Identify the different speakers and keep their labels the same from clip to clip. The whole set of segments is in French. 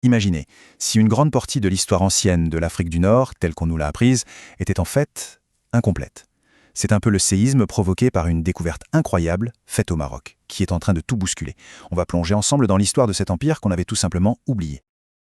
Speaker 1: Imaginez, si une grande partie de l'histoire ancienne de l'Afrique du Nord, telle qu'on nous l'a apprise, était en fait incomplète. C'est un peu le séisme provoqué par une découverte incroyable faite au Maroc, qui est en train de tout bousculer. On va plonger ensemble dans l'histoire de cet empire qu'on avait tout simplement oublié.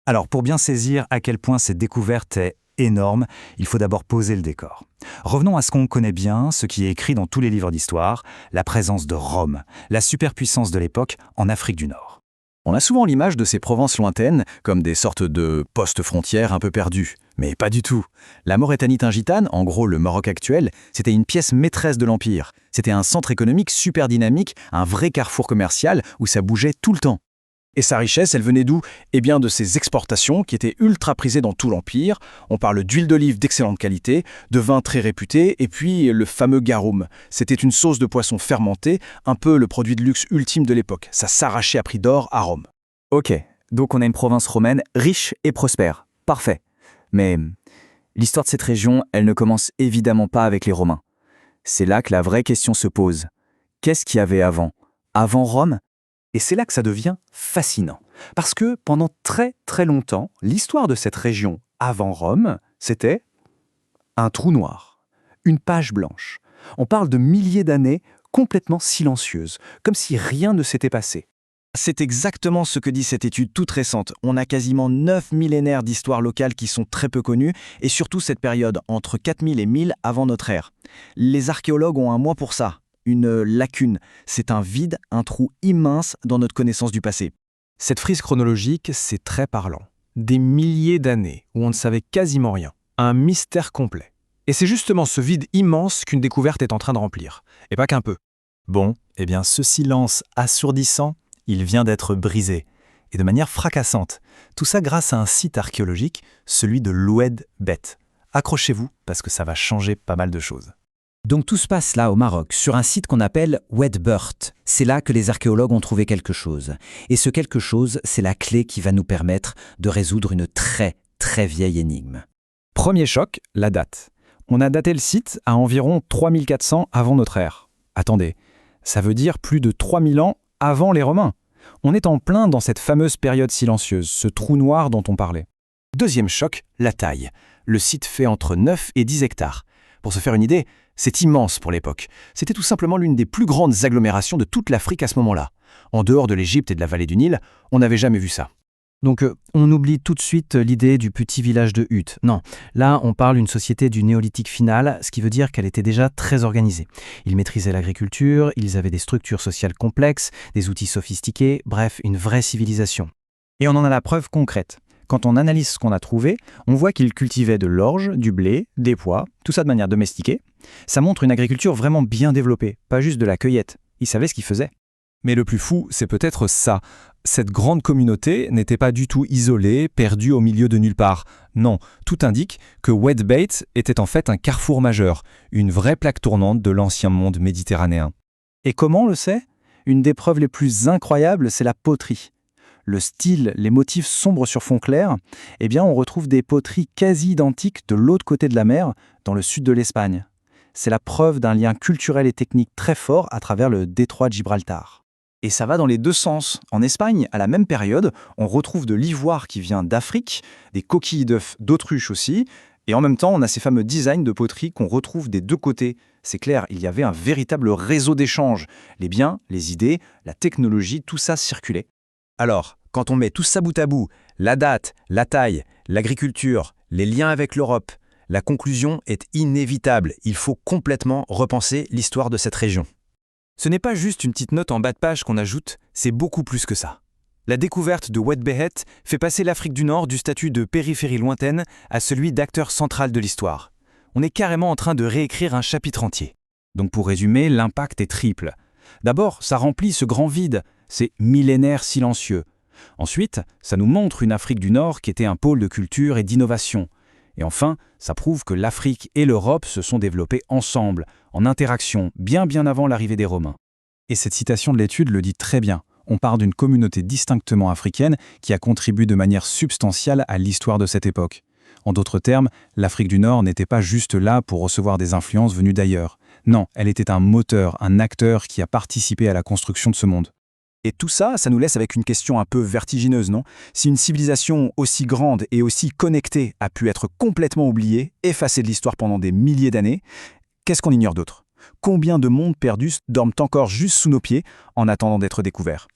Speaker 2: Alors, pour bien saisir à quel point cette découverte est énorme, il faut d'abord poser le décor. Revenons à ce qu'on connaît bien, ce qui est écrit dans tous les livres d'histoire, la présence de Rome, la superpuissance de l'époque en Afrique du Nord.
Speaker 1: On a souvent l'image de ces provinces lointaines comme des sortes de postes frontières un peu perdus. Mais pas du tout. La Mauritanie-Tingitane, en gros le Maroc actuel, c'était une pièce maîtresse de l'Empire. C'était un centre économique super dynamique, un vrai carrefour commercial où ça bougeait tout le temps. Et sa richesse, elle venait d'où? Eh bien de ses exportations qui étaient ultra prisées dans tout l'Empire. On parle d'huile d'olive d'excellente qualité, de vins très réputés, et puis le fameux garum. C'était une sauce de poisson fermentée, un peu le produit de luxe ultime de l'époque. Ça s'arrachait à prix d'or à Rome.
Speaker 3: Ok, donc on a une province romaine riche et prospère. Parfait. Mais l'histoire de cette région, elle ne commence évidemment pas avec les Romains. C'est là que la vraie question se pose. Qu'est-ce qu'il y avait avant? Avant Rome?
Speaker 4: Et c'est là que ça devient fascinant. Parce que pendant très très longtemps, l'histoire de cette région avant Rome, c'était un trou noir, une page blanche. On parle de milliers d'années complètement silencieuses, comme si rien ne s'était passé.
Speaker 1: C'est exactement ce que dit cette étude toute récente. On a quasiment 9 millénaires d'histoire locale qui sont très peu connues, et surtout cette période entre 4000 et 1000 avant notre ère. Les archéologues ont un mot pour ça. Une lacune. C'est un vide, un trou immense dans notre connaissance du passé.
Speaker 5: Cette frise chronologique, c'est très parlant. Des milliers d'années où on ne savait quasiment rien. Un mystère complet. Et c'est justement ce vide immense qu'une découverte est en train de remplir. Et pas qu'un peu.
Speaker 2: Bon, eh bien ce silence assourdissant, il vient d'être brisé. Et de manière fracassante. Tout ça grâce à un site archéologique, celui de l'Oued Bet. Accrochez-vous parce que ça va changer pas mal de choses.
Speaker 3: Donc tout se passe là au Maroc, sur un site qu'on appelle Oued-Bert. C'est là que les archéologues ont trouvé quelque chose. Et ce quelque chose, c'est la clé qui va nous permettre de résoudre une très très vieille énigme.
Speaker 5: Premier choc, la date. On a daté le site à environ 3400 avant notre ère. Attendez, ça veut dire plus de 3000 ans avant les Romains. On est en plein dans cette fameuse période silencieuse, ce trou noir dont on parlait.
Speaker 4: Deuxième choc, la taille. Le site fait entre 9 et 10 hectares. Pour se faire une idée, c'est immense pour l'époque. C'était tout simplement l'une des plus grandes agglomérations de toute l'Afrique à ce moment-là. En dehors de l'Égypte et de la vallée du Nil, on n'avait jamais vu ça.
Speaker 6: Donc on oublie tout de suite l'idée du petit village de Hutte. Non, là on parle d'une société du néolithique final, ce qui veut dire qu'elle était déjà très organisée. Ils maîtrisaient l'agriculture, ils avaient des structures sociales complexes, des outils sophistiqués, bref, une vraie civilisation. Et on en a la preuve concrète. Quand on analyse ce qu'on a trouvé, on voit qu'ils cultivaient de l'orge, du blé, des pois, tout ça de manière domestiquée. Ça montre une agriculture vraiment bien développée, pas juste de la cueillette. Ils savaient ce qu'ils faisaient.
Speaker 5: Mais le plus fou, c'est peut-être ça. Cette grande communauté n'était pas du tout isolée, perdue au milieu de nulle part. Non, tout indique que Oued-Bet était en fait un carrefour majeur, une vraie plaque tournante de l'ancien monde méditerranéen.
Speaker 6: Et comment on le sait? Une des preuves les plus incroyables, c'est la poterie. Le style, les motifs sombres sur fond clair, eh bien on retrouve des poteries quasi identiques de l'autre côté de la mer, dans le sud de l'Espagne. C'est la preuve d'un lien culturel et technique très fort à travers le détroit de Gibraltar.
Speaker 4: Et ça va dans les deux sens. En Espagne, à la même période, on retrouve de l'ivoire qui vient d'Afrique, des coquilles d'œufs d'autruche aussi, et en même temps, on a ces fameux designs de poterie qu'on retrouve des deux côtés. C'est clair, il y avait un véritable réseau d'échanges. Les biens, les idées, la technologie, tout ça circulait.
Speaker 1: Alors, quand on met tout ça bout à bout, la date, la taille, l'agriculture, les liens avec l'Europe, la conclusion est inévitable. Il faut complètement repenser l'histoire de cette région.
Speaker 2: Ce n'est pas juste une petite note en bas de page qu'on ajoute, c'est beaucoup plus que ça. La découverte de Oued-Bet fait passer l'Afrique du Nord du statut de périphérie lointaine à celui d'acteur central de l'histoire. On est carrément en train de réécrire un chapitre entier.
Speaker 6: Donc pour résumer, l'impact est triple. D'abord, ça remplit ce grand vide, ces millénaires silencieux. Ensuite, ça nous montre une Afrique du Nord qui était un pôle de culture et d'innovation. Et enfin, ça prouve que l'Afrique et l'Europe se sont développées ensemble, en interaction, bien avant l'arrivée des Romains.
Speaker 2: Et cette citation de l'étude le dit très bien. On part d'une communauté distinctement africaine qui a contribué de manière substantielle à l'histoire de cette époque. En d'autres termes, l'Afrique du Nord n'était pas juste là pour recevoir des influences venues d'ailleurs. Non, elle était un moteur, un acteur qui a participé à la construction de ce monde.
Speaker 4: Et tout ça, ça nous laisse avec une question un peu vertigineuse, non? Si une civilisation aussi grande et aussi connectée a pu être complètement oubliée, effacée de l'histoire pendant des milliers d'années, qu'est-ce qu'on ignore d'autre? Combien de mondes perdus dorment encore juste sous nos pieds en attendant d'être découverts?